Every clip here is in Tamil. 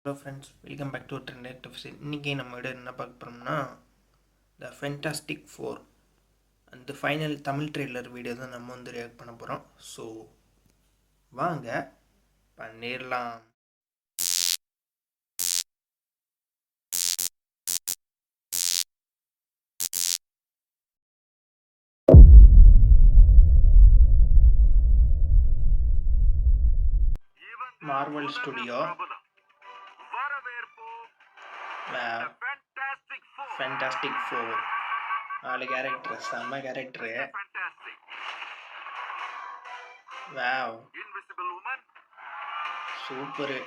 Hello friends, welcome back to trend actives. இன்றைக்கி நம்ம என்ன பார்க்க போகிறோம்னா த ஃபென்டாஸ்டிக் ஃபோர் அந்த ஃபைனல் தமிழ் ட்ரெய்லர் வீடியோ தான் நம்ம ரியாக்ட் பண்ண போகிறோம். ஸோ வாங்க பண்ணிடலாம். Marvel studio fantastic four 4 character, செம்ம கேரக்டரு. Wow, super.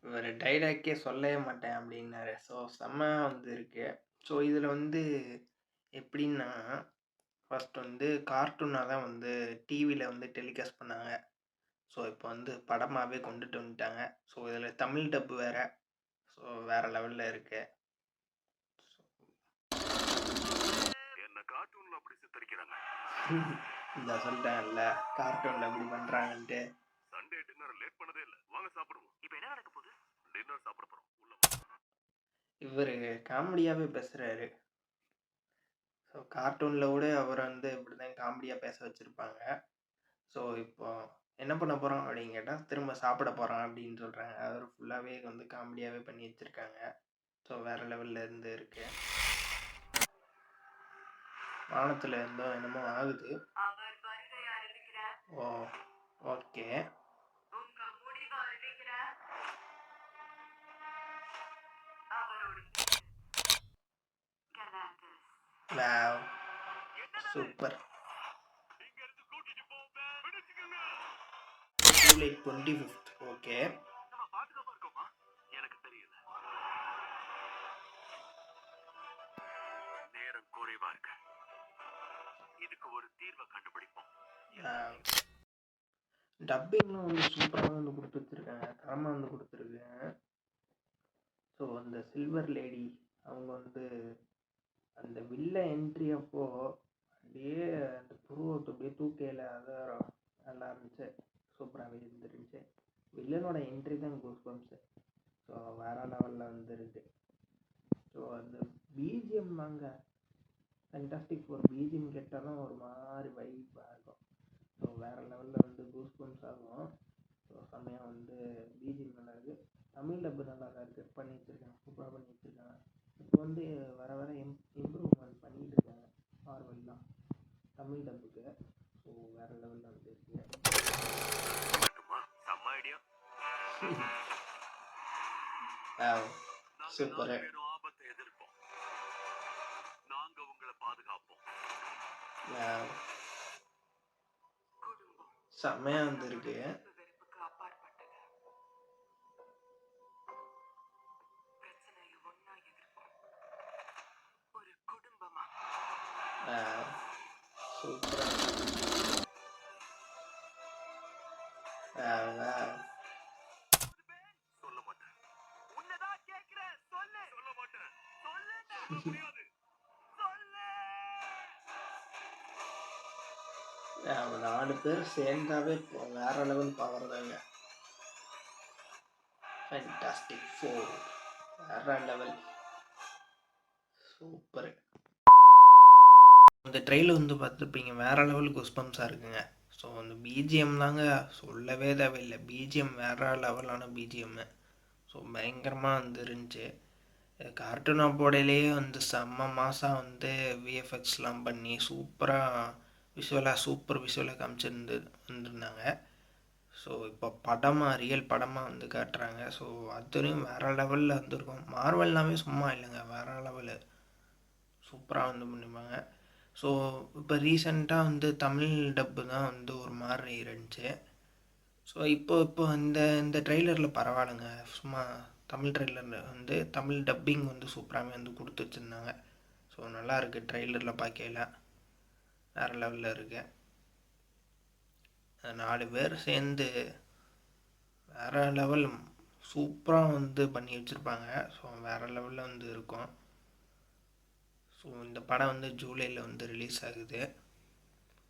ஒரு டைலாக்கே சொல்லவே மாட்டேன் அப்படின்னாரு. ஸோ செம்ம இருக்கு. ஸோ இதில் எப்படின்னா, ஃபஸ்ட் கார்ட்டூனாக தான் டிவியில் டெலிகாஸ்ட் பண்ணாங்க. ஸோ இப்போ படமாகவே கொண்டுட்டு வந்துட்டாங்க. ஸோ இதில் தமிழ் டப்பு வேறு. ஸோ வேறு லெவலில் இருக்கு. இந்த சொல்லிட்டேன்ல, கார்ட்டூனில் எப்படி பண்ணுறாங்கன்ட்டு. சண்டே டின்னர் லேட் பண்ணதே இல்லை, வாங்க சாப்பிடுவோம். இப்போ என்ன நடக்க போகுது? டின்னர் சாப்பிட போகிறோம். இவர் காமெடியாகவே பேசுகிறாரு. ஸோ கார்ட்டூனில் கூட அவர் இப்படி தான் காமெடியாக பேச வச்சுருப்பாங்க. ஸோ இப்போ என்ன பண்ண போகிறோம் அப்படின்னு கேட்டால், திரும்ப சாப்பிட போகிறோம் அப்படின்னு சொல்கிறாங்க. அவர் ஃபுல்லாகவே காமெடியாகவே பண்ணி வச்சுருக்காங்க. ஸோ வேறு லெவலில் இருக்குது. வானத்தில் இருந்தோ என்னமோ ஆகுது. Oh okay. Wow, super. July 25th. Okay. எனக்கு தெரியல, நேரம் குறைவா இருக்கு. இதுக்கு ஒரு தீர்வை கண்டுபிடிப்போம். டப்பிங்லாம் சூப்பராக கொடுத்து வச்சிருக்காங்க, தரமாக கொடுத்துருக்கேன். ஸோ அந்த சில்வர் லேடி அவங்க அந்த வில்ல என்ட்ரி அப்போ அப்படியே அந்த புருவத்தை அப்படியே தூக்கையில் அதான் நல்லா இருந்துச்சு. சூப்பராகவே இருந்துருந்துச்சு. வில்லனோட என்ட்ரி தான் கூஸ்பம்ஸு. ஸோ வேறு லெவலில் இருக்கு. ஸோ அந்த பிஜிஎம் தாங்க ஃபென்டாஸ்டிக் ஃபோர். பிஜிஎம் கேட்டாலும் ஒரு மாதிரி வைப்பாக இருக்கும். ஸோ வேறு லெவலில் கூஸ்பம்ஸ் ஆகும். ஸோ செம்மையாக பிஜிஎம் நல்லா இருக்குது. தமிழ் டப்பு நல்லா தான் இருக்குது, பண்ணி வச்சுருக்காங்க, சூப்பராக பண்ணி வச்சுருக்காங்க. இப்போ வர வர இம்ப்ரூவ்மெண்ட் பண்ணிகிட்டு இருக்காங்க மார்வெல்லாம் தமிழ் டப்புக்கு. ஸோ வேறு லெவலில் இருக்கு. சூப்பர். செம்மையா இருக்கு. சூப்பர். சொல்ல மாட்டேன், உன்னதான் கேக்குறேன், சொல்லு. சொல்ல மாட்டேன், சொல்லு. அவங்க 4 பேர் சேர்ந்தாவே வேற லெவல் பவர் தாங்க. ஃபென்டாஸ்டிக் ஃபோர் வேற லெவல், சூப்பர். இந்த ட்ரெயிலர் பார்த்துருப்பீங்க, வேற லெவல் குஸ்பம்ஸாக இருக்குங்க. ஸோ அந்த பிஜிஎம் தாங்க சொல்லவே தேவையில்லை. பிஜிஎம் வேற லெவலான பிஜிஎம்மு. ஸோ பயங்கரமாக இருந்துச்சு. கார்ட்டூனா போடையிலேயே செம்ம மாதம் விஎஃப்எக்ஸ்லாம் பண்ணி சூப்பராக சூப்பர் விஷுவலாக வந்திருந்தாங்க. ஸோ இப்போ படமாக ரியல் படமாக காட்டுறாங்க. ஸோ அதுலேயும் வேறு லெவலில் இருக்கும். மார்வல்னாவே சும்மா இல்லைங்க, வேறு லெவலு சூப்பராக பண்ணிப்பாங்க. ஸோ இப்போ ரீசெண்டாக தமிழ் டப்பு தான் ஒரு மாதிரி இருந்துச்சு. ஸோ இப்போ இந்த ட்ரெய்லரில் பரவாயில்லைங்க. சும்மா தமிழ் ட்ரெய்லரில் தமிழ் டப்பிங் சூப்பராகவே கொடுத்து வச்சுருந்தாங்க. ஸோ நல்லா இருக்குது. ட்ரெய்லரில் பார்க்கையில வேறு லெவலில் இருக்கு. 4 பேர் சேர்ந்து வேறு லெவல் சூப்பராக பண்ணி வச்சுருப்பாங்க. ஸோ வேறு லெவலில் இருக்கும். ஸோ இந்த படம் வந்து ஜூலையில் வந்து ரிலீஸ் ஆகுது.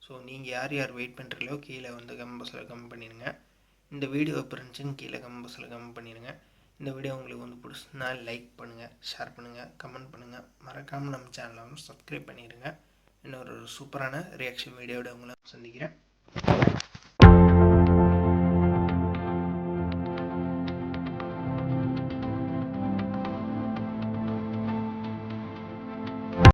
ஸோ நீங்கள் யார் யார் வெயிட் பண்ணுறீங்களோ கீழே வந்து கமெண்ட் பாக்ஸில் கமெண்ட் பண்ணிடுங்க. இந்த வீடியோ எப்போ இருந்துச்சுன்னு கீழே கமெண்ட் பாக்ஸில் கமெண்ட் பண்ணிடுங்க. இந்த வீடியோ உங்களுக்கு வந்து பிடிச்சிருந்தா லைக் பண்ணுங்கள், ஷேர் பண்ணுங்கள், கமெண்ட் பண்ணுங்கள். மறக்காமல் நம்ம சேனலை வந்து சப்ஸ்கிரைப் பண்ணிடுங்க. இன்னொரு சூப்பரான ரியாக்ஷன் வீடியோட உங்களை சந்திக்கிறேன்.